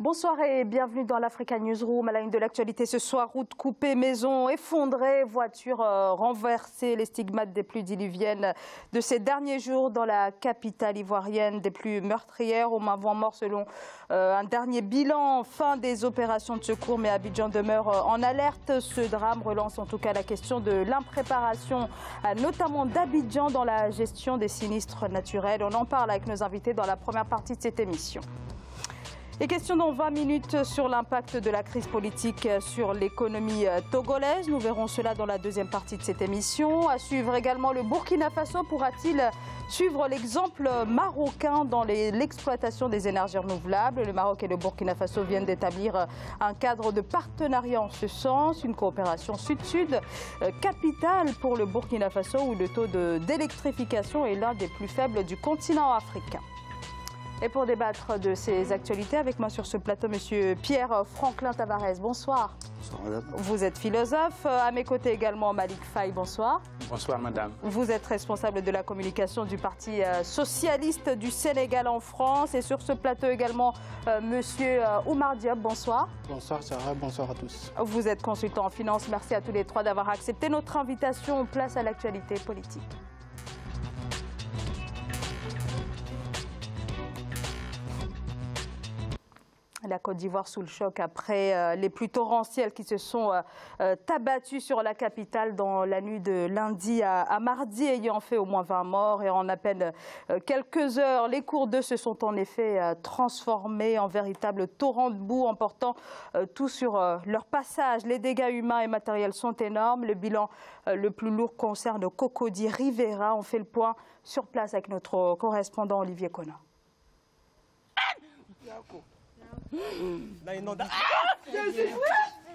Bonsoir et bienvenue dans l'Africa Newsroom. À la une de l'actualité ce soir, routes coupées, maisons effondrées, voitures renversées, les stigmates des pluies diluviennes de ces derniers jours dans la capitale ivoirienne, des pluies meurtrières, au moins 20 morts selon un dernier bilan. Fin des opérations de secours, mais Abidjan demeure en alerte. Ce drame relance en tout cas la question de l'impréparation, notamment d'Abidjan dans la gestion des sinistres naturels. On en parle avec nos invités dans la première partie de cette émission. Et question dans 20 minutes sur l'impact de la crise politique sur l'économie togolaise. Nous verrons cela dans la deuxième partie de cette émission. À suivre également, le Burkina Faso pourra-t-il suivre l'exemple marocain dans l'exploitation des énergies renouvelables? Le Maroc et le Burkina Faso viennent d'établir un cadre de partenariat en ce sens, une coopération sud-sud capitale pour le Burkina Faso où le taux d'électrification est l'un des plus faibles du continent africain. Et pour débattre de ces actualités, avec moi sur ce plateau, Monsieur Pierre Franklin Tavares. Bonsoir. Bonsoir, madame. Vous êtes philosophe. À mes côtés également, Malik Faye. Bonsoir. Bonsoir, madame. Vous êtes responsable de la communication du Parti socialiste du Sénégal en France. Et sur ce plateau également, Monsieur Oumar Diop. Bonsoir. Bonsoir, Sarah. Bonsoir à tous. Vous êtes consultant en finance. Merci à tous les trois d'avoir accepté notre invitation. Place à l'actualité politique. La Côte d'Ivoire sous le choc après les pluies torrentielles qui se sont abattues sur la capitale dans la nuit de lundi à mardi, ayant fait au moins 20 morts. Et en à peine quelques heures, les cours d'eau se sont en effet transformés en véritables torrents de boue, emportant tout sur leur passage. Les dégâts humains et matériels sont énormes. Le bilan le plus lourd concerne Cocody Rivera. On fait le point sur place avec notre correspondant Olivier Conan.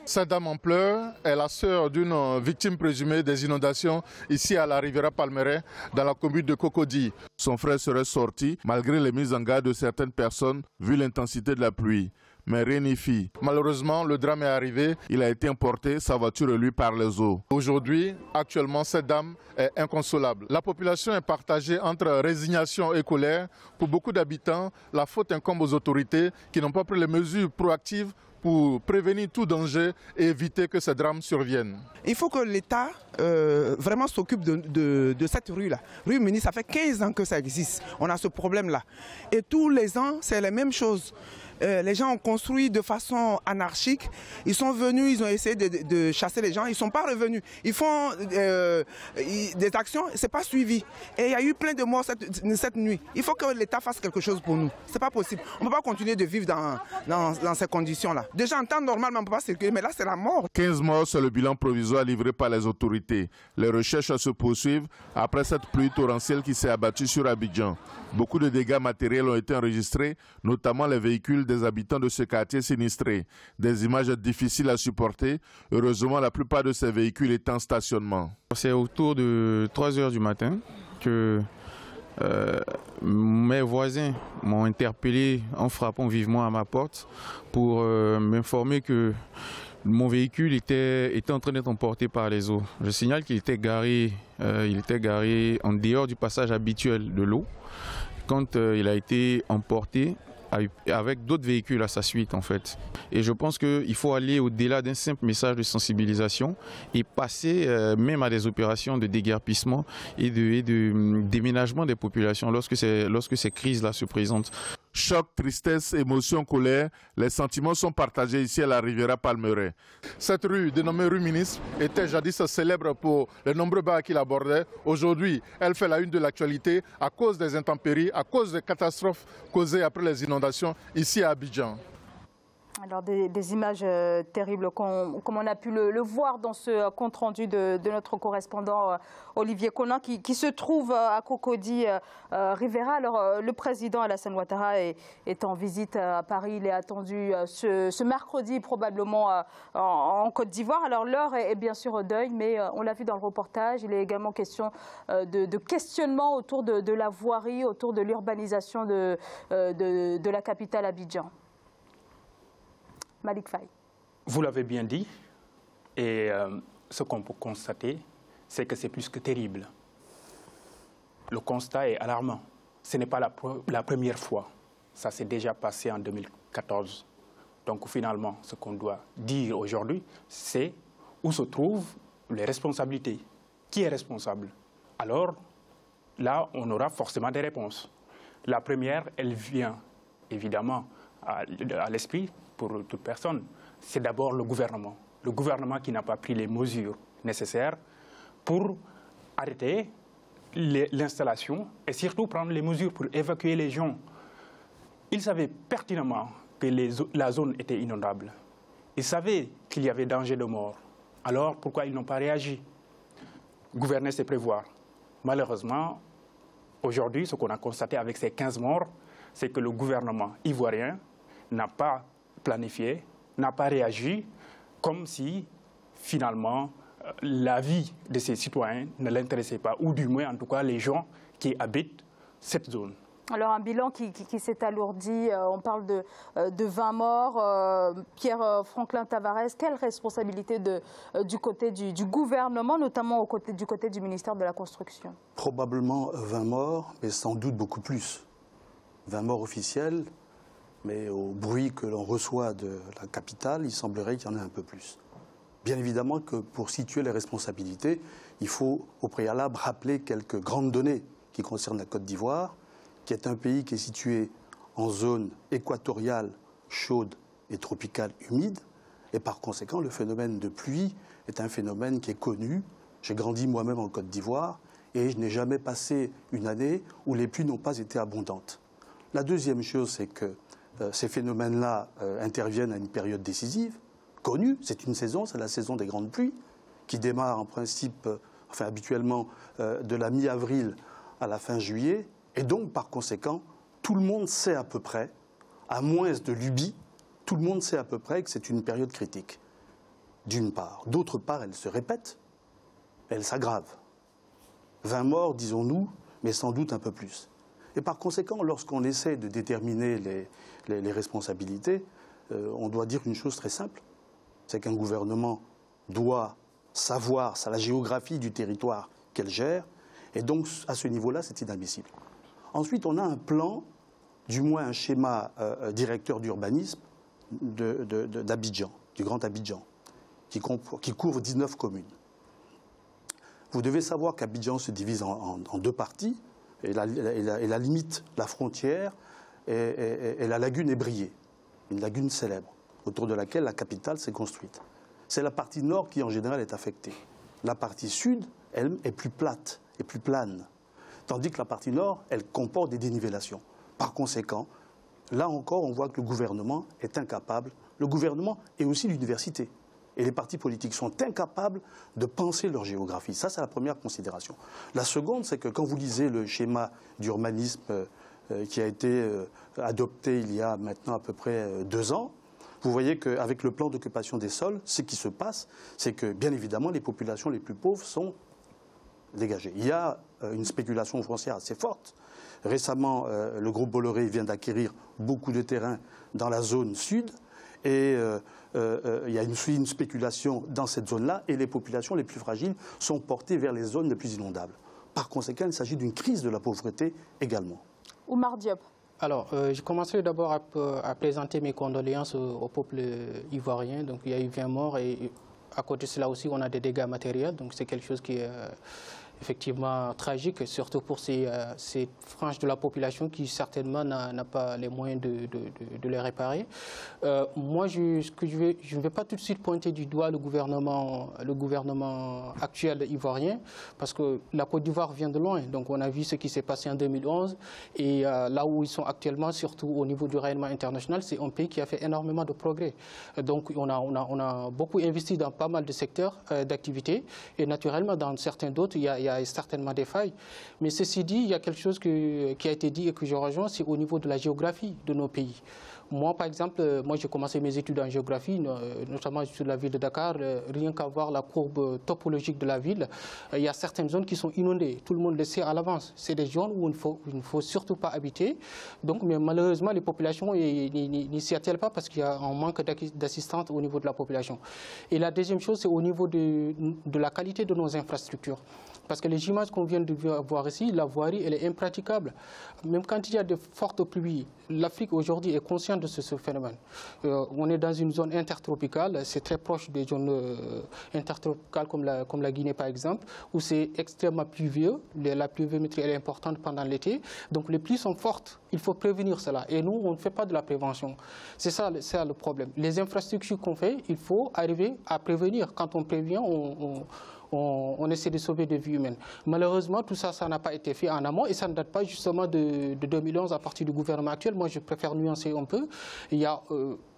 Cette dame en pleurs est la sœur d'une victime présumée des inondations ici à la Riviera Palmeraie, dans la commune de Cocody. Son frère serait sorti malgré les mises en garde de certaines personnes vu l'intensité de la pluie. Mais rien n'y fit. Malheureusement, le drame est arrivé. Il a été emporté, sa voiture lui par les eaux. Aujourd'hui, actuellement, cette dame est inconsolable. La population est partagée entre résignation et colère. Pour beaucoup d'habitants, la faute incombe aux autorités qui n'ont pas pris les mesures proactives pour prévenir tout danger et éviter que ces drames surviennent. Il faut que l'État vraiment s'occupe de cette rue-là. Rue Muni, ça fait 15 ans que ça existe. On a ce problème-là. Et tous les ans, c'est la même chose. Les gens ont construit de façon anarchique. Ils sont venus, ils ont essayé de chasser les gens. Ils ne sont pas revenus. Ils font des actions, ce n'est pas suivi. Et il y a eu plein de morts cette nuit. Il faut que l'État fasse quelque chose pour nous. Ce n'est pas possible. On ne peut pas continuer de vivre dans ces conditions-là. Déjà en temps normal, on ne peut pas circuler, mais là c'est la mort. 15 morts, c'est le bilan provisoire livré par les autorités. Les recherches se poursuivent après cette pluie torrentielle qui s'est abattue sur Abidjan. Beaucoup de dégâts matériels ont été enregistrés, notamment les véhicules des habitants de ce quartier sinistré. Des images difficiles à supporter. Heureusement, la plupart de ces véhicules étaient en stationnement. C'est autour de 3 h du matin que mes voisins m'ont interpellé en frappant vivement à ma porte pour m'informer que mon véhicule était en train d'être emporté par les eaux. Je signale qu'il était garé en dehors du passage habituel de l'eau quand il a été emporté avec d'autres véhicules à sa suite en fait. Et je pense qu'il faut aller au-delà d'un simple message de sensibilisation et passer même à des opérations de déguerpissement et de déménagement des populations lorsque ces crises-là se présentent. Choc, tristesse, émotion, colère, les sentiments sont partagés ici à la Riviera Palmeraie. Cette rue, dénommée rue Ministre, était jadis célèbre pour les nombreux bars qu'il abordait. Aujourd'hui, elle fait la une de l'actualité à cause des intempéries, à cause des catastrophes causées après les inondations ici à Abidjan. Alors des images terribles comme on a pu le voir dans ce compte-rendu de notre correspondant Olivier Conan qui se trouve à Cocody Rivera. Alors le président Alassane Ouattara est en visite à Paris. Il est attendu ce mercredi probablement en Côte d'Ivoire. Alors l'heure est bien sûr au deuil, mais on l'a vu dans le reportage. Il est également question de questionnement autour de la voirie, autour de l'urbanisation de la capitale Abidjan. Malik Faye. Vous l'avez bien dit, et ce qu'on peut constater, c'est que c'est plus que terrible. Le constat est alarmant. Ce n'est pas la première fois. Ça s'est déjà passé en 2014, Donc finalement, ce qu'on doit dire aujourd'hui, c'est où se trouvent les responsabilités. Qui est responsable? Alors, là, on aura forcément des réponses. La première, elle vient évidemment à l'esprit pour toute personne. C'est d'abord le gouvernement. Le gouvernement qui n'a pas pris les mesures nécessaires pour arrêter l'installation et surtout prendre les mesures pour évacuer les gens. Ils savaient pertinemment que la zone était inondable. Ils savaient qu'il y avait danger de mort. Alors pourquoi ils n'ont pas réagi? Gouverner, c'est prévoir. Malheureusement, aujourd'hui, ce qu'on a constaté avec ces 15 morts, c'est que le gouvernement ivoirien n'a pas planifié, n'a pas réagi, comme si finalement la vie de ses citoyens ne l'intéressait pas, ou du moins en tout cas les gens qui habitent cette zone. Alors un bilan qui s'est alourdi, on parle de 20 morts. Pierre-Franklin Tavares, quelle responsabilité du côté du gouvernement, notamment du côté du ministère de la Construction? Probablement 20 morts, mais sans doute beaucoup plus. 20 morts officiels, mais au bruit que l'on reçoit de la capitale, il semblerait qu'il y en ait un peu plus. Bien évidemment que pour situer les responsabilités, il faut au préalable rappeler quelques grandes données qui concernent la Côte d'Ivoire, qui est un pays qui est situé en zone équatoriale, chaude et tropicale humide. Et par conséquent, le phénomène de pluie est un phénomène qui est connu. J'ai grandi moi-même en Côte d'Ivoire et je n'ai jamais passé une année où les pluies n'ont pas été abondantes. La deuxième chose, c'est que ces phénomènes-là interviennent à une période décisive, connue. C'est une saison, c'est la saison des grandes pluies, qui démarre en principe, habituellement, de la mi-avril à la fin juillet. Et donc, par conséquent, tout le monde sait à peu près, à moins de lubie, tout le monde sait à peu près que c'est une période critique, d'une part. D'autre part, elle se répète, elle s'aggrave. 20 morts, disons-nous, mais sans doute un peu plus. Et par conséquent, lorsqu'on essaie de déterminer les responsabilités, on doit dire une chose très simple, c'est qu'un gouvernement doit savoir la géographie du territoire qu'elle gère, et donc à ce niveau-là, c'est inadmissible. Ensuite, on a un plan, du moins un schéma directeur d'urbanisme d'Abidjan, du Grand Abidjan, qui couvre 19 communes. Vous devez savoir qu'Abidjan se divise en deux parties, et la limite, la frontière, et la lagune Ébrié, une lagune célèbre, autour de laquelle la capitale s'est construite. C'est la partie nord qui, en général, est affectée. La partie sud, elle, est plus plate et plus plane. Tandis que la partie nord, elle comporte des dénivellations. Par conséquent, là encore, on voit que le gouvernement est incapable. Le gouvernement et aussi l'université. Et les partis politiques sont incapables de penser leur géographie. Ça, c'est la première considération. La seconde, c'est que quand vous lisez le schéma d'urbanisme qui a été adopté il y a maintenant à peu près 2 ans, vous voyez qu'avec le plan d'occupation des sols, ce qui se passe, c'est que, bien évidemment, les populations les plus pauvres sont dégagées. Il y a une spéculation foncière assez forte. Récemment, le groupe Bolloré vient d'acquérir beaucoup de terrains dans la zone sud et il y a une spéculation dans cette zone-là et les populations les plus fragiles sont portées vers les zones les plus inondables. Par conséquent, il s'agit d'une crise de la pauvreté également. Oumar Diop. Alors, je commencerai d'abord à présenter mes condoléances au peuple ivoirien. Donc, il y a eu 20 morts et à côté de cela aussi, on a des dégâts matériels. Donc, c'est quelque chose qui est effectivement tragique, surtout pour ces franges de la population qui certainement n'a pas les moyens de les réparer. Moi, je ne vais pas tout de suite pointer du doigt le gouvernement actuel ivoirien, parce que la Côte d'Ivoire vient de loin. Donc on a vu ce qui s'est passé en 2011, et là où ils sont actuellement, surtout au niveau du rayonnement international, c'est un pays qui a fait énormément de progrès. Donc on a beaucoup investi dans pas mal de secteurs d'activité, et naturellement dans certains d'autres, il y a certainement des failles. Mais ceci dit, il y a quelque chose qui a été dit et que je rejoins, c'est au niveau de la géographie de nos pays. Moi, par exemple, j'ai commencé mes études en géographie, notamment sur la ville de Dakar. Rien qu'à voir la courbe topologique de la ville, il y a certaines zones qui sont inondées. Tout le monde le sait à l'avance. C'est des zones où il ne faut surtout pas habiter. Donc, mais malheureusement, les populations n'y s'y attellent pas parce qu'il y a un manque d'assistance au niveau de la population. Et la deuxième chose, c'est au niveau de la qualité de nos infrastructures. Parce que les images qu'on vient de voir ici, la voirie, elle est impraticable. Même quand il y a de fortes pluies, l'Afrique aujourd'hui est consciente de ce phénomène. On est dans une zone intertropicale, c'est très proche des zones intertropicales comme la Guinée par exemple, où c'est extrêmement pluvieux. La pluviométrie elle est importante pendant l'été. Donc les pluies sont fortes. Il faut prévenir cela. Et nous, on ne fait pas de la prévention. C'est ça le problème. Les infrastructures qu'on fait, il faut arriver à prévenir. Quand on prévient, on essaie de sauver des vies humaines. Malheureusement, tout ça, ça n'a pas été fait en amont et ça ne date pas justement de 2011 à partir du gouvernement actuel. Moi, je préfère nuancer un peu. Il y a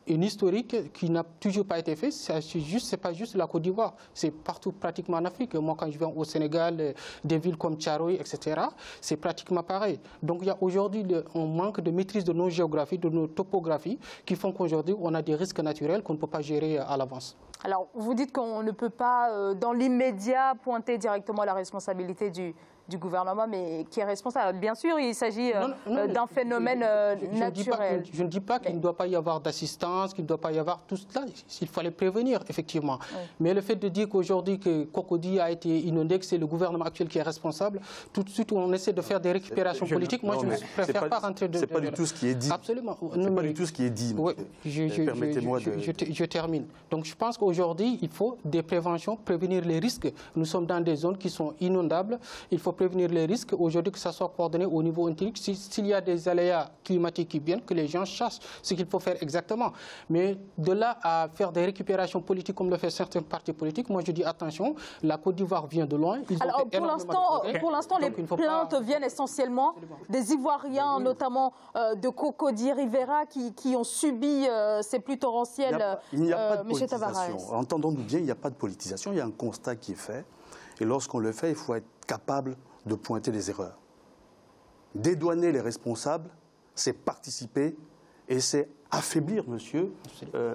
une historique qui n'a toujours pas été faite. C'est pas juste la Côte d'Ivoire, c'est partout pratiquement en Afrique. Moi, quand je vais au Sénégal, des villes comme Tcharoy, etc., c'est pratiquement pareil. Donc, il y a aujourd'hui un manque de maîtrise de nos géographies, de nos topographies, qui font qu'aujourd'hui, on a des risques naturels qu'on ne peut pas gérer à l'avance. Alors, vous dites qu'on ne peut pas, dans l'immédiat, pointer directement la responsabilité du gouvernement, mais qui est responsable. Bien sûr, il s'agit d'un phénomène naturel. Je ne dis pas qu'il ne doit pas y avoir d'assistance, qu'il ne doit pas y avoir tout cela. Il fallait prévenir, effectivement. Oui. Mais le fait de dire qu'aujourd'hui que Cocody a été inondé, que c'est le gouvernement actuel qui est responsable, tout de suite on essaie de faire des récupérations politiques. Moi, je ne préfère pas rentrer de... C'est pas du tout ce qui est dit. Absolument. C'est pas du tout ce qui est dit. Oui, permettez-moi de... Je termine. Donc, je pense qu'aujourd'hui, il faut des préventions, prévenir les risques. Nous sommes dans des zones qui sont inondables. Il faut prévenir les risques. Aujourd'hui, que ça soit coordonné au niveau intérieur. S'il y a des aléas climatiques qui viennent, que les gens sachent ce qu'il faut faire exactement. Mais de là à faire des récupérations politiques comme le font certains partis politiques, moi je dis attention, la Côte d'Ivoire vient de loin. Alors pour l'instant, les plaintes viennent essentiellement des Ivoiriens, notamment de Cocody Rivera, qui ont subi ces pluies torrentielles. Il n'y a pas de politisation. Entendons-nous bien, il n'y a pas de politisation. Il y a un constat qui est fait. Et lorsqu'on le fait, il faut être capable de pointer les erreurs. Dédouaner les responsables, c'est participer et c'est affaiblir, monsieur,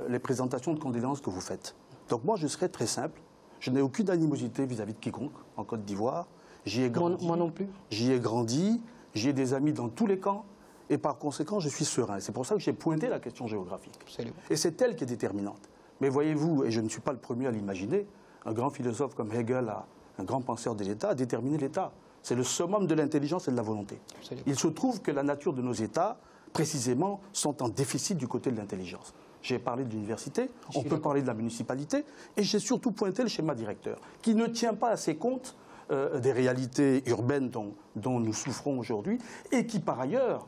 les présentations de condoléances que vous faites. Donc moi, je serai très simple. Je n'ai aucune animosité vis-à-vis de quiconque en Côte d'Ivoire. J'y ai grandi. Moi non plus. J'y ai grandi. J'y ai des amis dans tous les camps. Et par conséquent, je suis serein. C'est pour ça que j'ai pointé la question géographique. Absolument. Et c'est elle qui est déterminante. Mais voyez-vous, et je ne suis pas le premier à l'imaginer, un grand philosophe comme Hegel, un grand penseur de l'État, a déterminé l'État. C'est le summum de l'intelligence et de la volonté. Absolument. Il se trouve que la nature de nos États, précisément, sont en déficit du côté de l'intelligence. J'ai parlé de l'université, on peut parler de la municipalité, et j'ai surtout pointé le schéma directeur, qui ne tient pas assez compte des réalités urbaines dont nous souffrons aujourd'hui, et qui par ailleurs,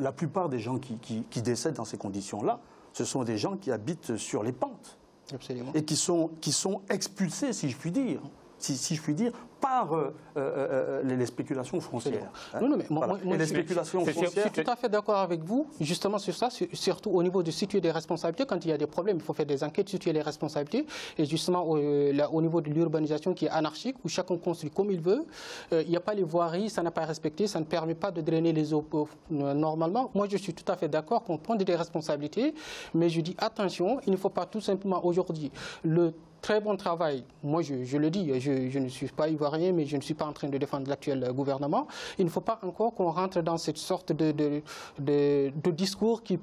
la plupart des gens qui décèdent dans ces conditions-là, ce sont des gens qui habitent sur les pentes. Absolument. Et qui sont expulsés, si je puis dire, par les spéculations foncières. Non, mais les spéculations foncières. Je suis tout à fait d'accord avec vous, justement sur ça, surtout au niveau de situer des responsabilités. Quand il y a des problèmes, il faut faire des enquêtes, situer les responsabilités. Et justement, au niveau de l'urbanisation qui est anarchique, où chacun construit comme il veut, il n'y a pas les voiries, ça n'a pas respecté, ça ne permet pas de drainer les eaux normalement. Moi, je suis tout à fait d'accord qu'on prenne des responsabilités, mais je dis attention, il ne faut pas tout simplement aujourd'hui le très bon travail. Moi, je le dis, je ne suis pas ivoirien, mais je ne suis pas en train de défendre l'actuel gouvernement. Il ne faut pas encore qu'on rentre dans cette sorte de discours qui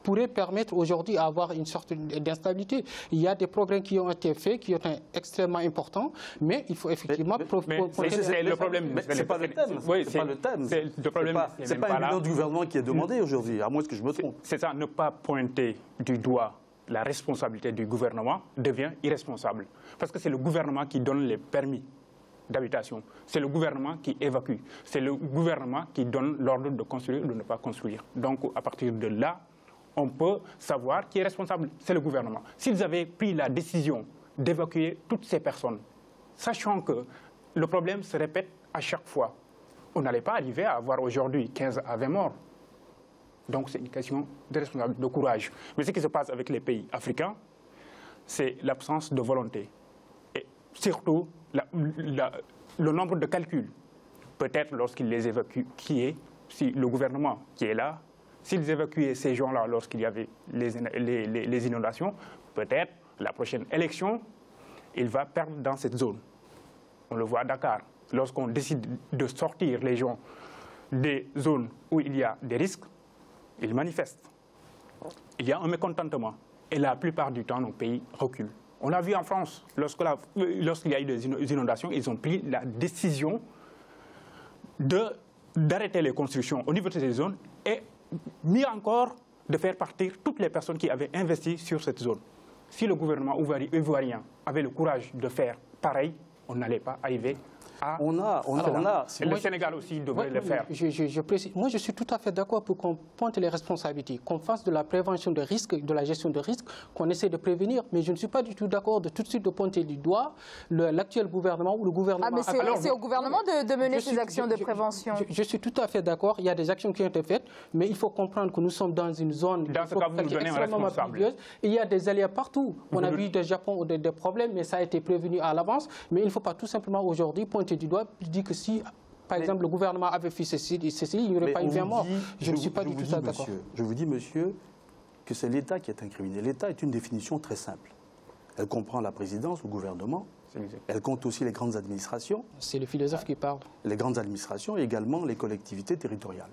pourrait permettre aujourd'hui d'avoir une sorte d'instabilité. Il y a des progrès qui ont été faits, qui sont extrêmement importants, mais il faut effectivement... C'est le problème. C'est pas le thème. Oui, c'est pas le thème. C'est pas une million du gouvernement qui est demandé aujourd'hui, à moins que je me trompe. C'est ça, ne pas pointer du doigt la responsabilité du gouvernement devient irresponsable. Parce que c'est le gouvernement qui donne les permis d'habitation. C'est le gouvernement qui évacue. C'est le gouvernement qui donne l'ordre de construire ou de ne pas construire. Donc, à partir de là, on peut savoir qui est responsable. C'est le gouvernement. S'ils avaient pris la décision d'évacuer toutes ces personnes, sachant que le problème se répète à chaque fois, on n'allait pas arriver à avoir aujourd'hui 15 à 20 morts. Donc c'est une question de responsabilité, de courage. Mais ce qui se passe avec les pays africains, c'est l'absence de volonté. Et surtout, le nombre de calculs. Peut-être lorsqu'ils les évacuent, si le gouvernement qui est là, s'ils évacuaient ces gens-là lorsqu'il y avait les inondations, peut-être la prochaine élection, il va perdre dans cette zone. On le voit à Dakar. Lorsqu'on décide de sortir les gens des zones où il y a des risques, ils manifestent. Il y a un mécontentement. Et la plupart du temps, nos pays reculent. On l'a vu en France, lorsqu'il y a eu des inondations, ils ont pris la décision d'arrêter les constructions au niveau de ces zones et mieux encore de faire partir toutes les personnes qui avaient investi sur cette zone. Si le gouvernement ivoirien avait le courage de faire pareil, on n'allait pas arriver à... Le Sénégal aussi devrait le faire. Moi, je suis tout à fait d'accord pour qu'on pointe les responsabilités, qu'on fasse de la prévention de risques, de la gestion de risques, qu'on essaie de prévenir. Mais je ne suis pas du tout d'accord de tout de suite de pointer du doigt l'actuel gouvernement ou le gouvernement... Ah, mais c'est au gouvernement de mener ces actions de prévention. Je suis tout à fait d'accord. Il y a des actions qui ont été faites, mais il faut comprendre que nous sommes dans une zone... Dans ce cas, vous nous donnez un responsable. Il y a des aléas partout. On a vu des Japon des problèmes, mais ça a été prévenu à l'avance. Mais il ne faut pas tout simplement aujourd'hui pointer du doigt, dit que si, par exemple, le gouvernement avait fait ceci, il n'y aurait pas eu 20 morts. Je ne suis pas du tout d'accord. Je vous dis, monsieur, que c'est l'État qui est incriminé. L'État est une définition très simple. Elle comprend la présidence, le gouvernement, elle compte aussi les grandes administrations. C'est le philosophe qui parle. Les grandes administrations et également les collectivités territoriales.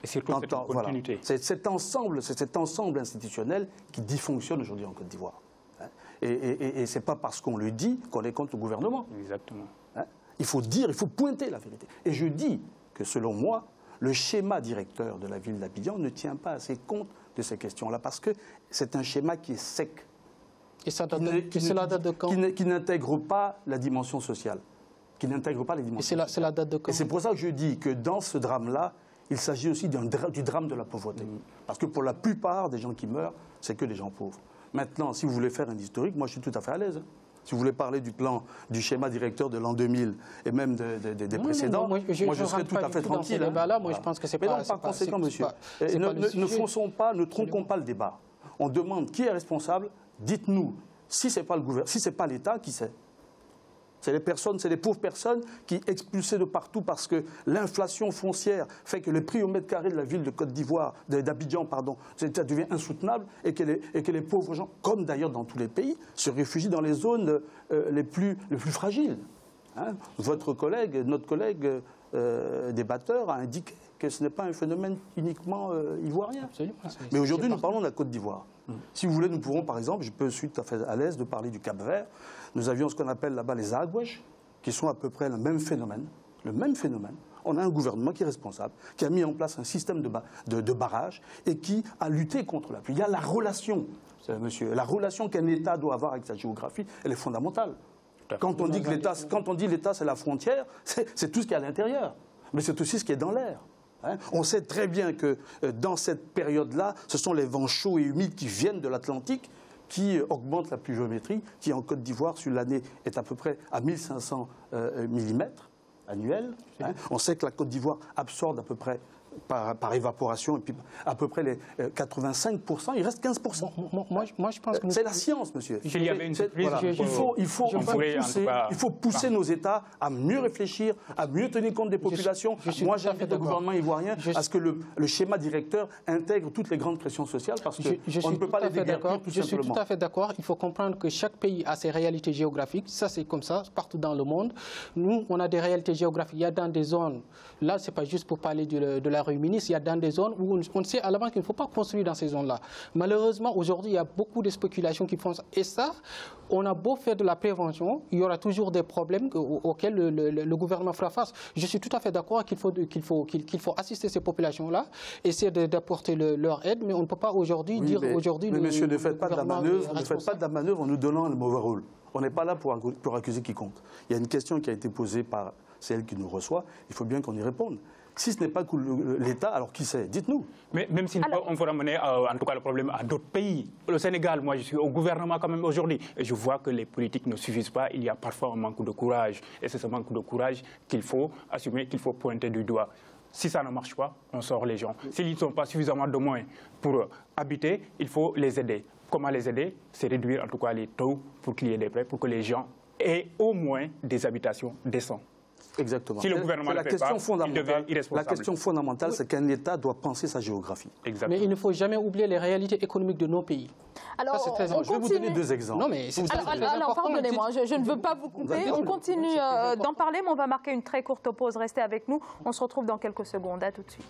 Et surtout cette continuité. Voilà. C'est cet ensemble institutionnel qui dysfonctionne aujourd'hui en Côte d'Ivoire. Et ce n'est pas parce qu'on le dit qu'on est contre le gouvernement. Exactement. Il faut dire, il faut pointer la vérité. Et je dis que selon moi, le schéma directeur de la ville d'Abidjan ne tient pas assez compte de ces questions-là parce que c'est un schéma qui est sec. Et ça date de quand? Qui n'intègre pas la dimension sociale. Qui n'intègre pas les dimensions sociales. C'est la date de quand? Et c'est pour ça que je dis que dans ce drame-là, il s'agit aussi du drame de la pauvreté. Parce que pour la plupart des gens qui meurent, c'est que des gens pauvres. Maintenant, si vous voulez faire un historique, moi je suis tout à fait à l'aise. Si vous voulez parler du plan, du schéma directeur de l'an 2000 et même des précédents, moi je serais tout à fait tranquille. Moi, je pense que c'est pas... Mais non, par conséquent, monsieur, ne tronquons pas le débat. On demande qui est responsable. Dites-nous, si ce n'est pas le gouvernement, si ce n'est pas l'État, qui c'est? C'est les personnes, c'est les pauvres personnes qui expulsées de partout parce que l'inflation foncière fait que le prix au mètre carré de la ville de Côte d'Ivoire, d'Abidjan, pardon, ça devient insoutenable et que les pauvres gens, comme d'ailleurs dans tous les pays, se réfugient dans les zones les plus fragiles. Hein? Notre collègue débatteur a indiqué que ce n'est pas un phénomène uniquement ivoirien. Absolument. Mais aujourd'hui, nous parlons de la Côte d'Ivoire. Si vous voulez, nous pourrons, par exemple, je suis tout à fait à l'aise de parler du Cap-Vert. Nous avions ce qu'on appelle là-bas les Agouèches, qui sont à peu près le même phénomène. Le même phénomène. On a un gouvernement qui est responsable, qui a mis en place un système de barrage et qui a lutté contre la pluie. Il y a la relation, monsieur, la relation qu'un État doit avoir avec sa géographie, elle est fondamentale. Quand on dit l'État, c'est la frontière, c'est tout ce qui est à l'intérieur. Mais c'est aussi ce qui est dans l'air. Hein? On sait très bien que dans cette période-là, ce sont les vents chauds et humides qui viennent de l'Atlantique qui augmentent la pluviométrie, qui en Côte d'Ivoire, sur l'année, est à peu près à 1500 mm annuels. Hein? On sait que la Côte d'Ivoire absorbe à peu près par évaporation, et puis à peu près les 85%, il reste 15%. Moi, je pense que c'est la science, monsieur. S'il y avait une surprise, il faut pousser nos États à mieux réfléchir, à mieux tenir compte des populations. Moi, j'invite le gouvernement ivoirien à ce que le schéma directeur intègre toutes les grandes pressions sociales, parce qu'on ne peut pas les déguerpir tout simplement. Je suis tout à fait d'accord. Il faut comprendre que chaque pays a ses réalités géographiques. Ça, c'est comme ça, partout dans le monde. Nous, on a des réalités géographiques. Il y a dans des zones, là, c'est pas juste pour parler de la ministre, il y a dans des zones où on sait à l'avance qu'il ne faut pas construire dans ces zones-là. Malheureusement, aujourd'hui, il y a beaucoup de spéculations qui font ça. Et ça, on a beau faire de la prévention, il y aura toujours des problèmes auxquels le gouvernement fera face. Je suis tout à fait d'accord qu'il faut assister ces populations-là, essayer d'apporter leur aide, mais on ne peut pas aujourd'hui dire aujourd'hui... Mais monsieur, ne faites pas de la manœuvre en nous donnant le mauvais rôle. On n'est pas là pour accuser quiconque. Il y a une question qui a été posée par celle qui nous reçoit, il faut bien qu'on y réponde. Si ce n'est pas l'État, alors qui c'est? Dites-nous. Mais même si on faut ramener en tout cas le problème à d'autres pays. Le Sénégal, moi je suis au gouvernement quand même aujourd'hui. Et je vois que les politiques ne suffisent pas. Il y a parfois un manque de courage. Et c'est ce manque de courage qu'il faut assumer, qu'il faut pointer du doigt. Si ça ne marche pas, on sort les gens. S'ils ne sont pas suffisamment de moyens pour habiter, il faut les aider. Comment les aider? C'est réduire en tout cas les taux pour qu'il y ait des prêts, pour que les gens aient au moins des habitations décentes. Exactement. Si le gouvernement ne le fait pas, il devient irresponsable. La question fondamentale, c'est qu'un État doit penser sa géographie. Exactement. Mais il ne faut jamais oublier les réalités économiques de nos pays. Alors, ça, je vais vous donner deux exemples. Non, mais alors pardonnez-moi, je ne veux pas vous couper. On continue d'en parler, mais on va marquer une très courte pause. Restez avec nous. On se retrouve dans quelques secondes. À tout de suite.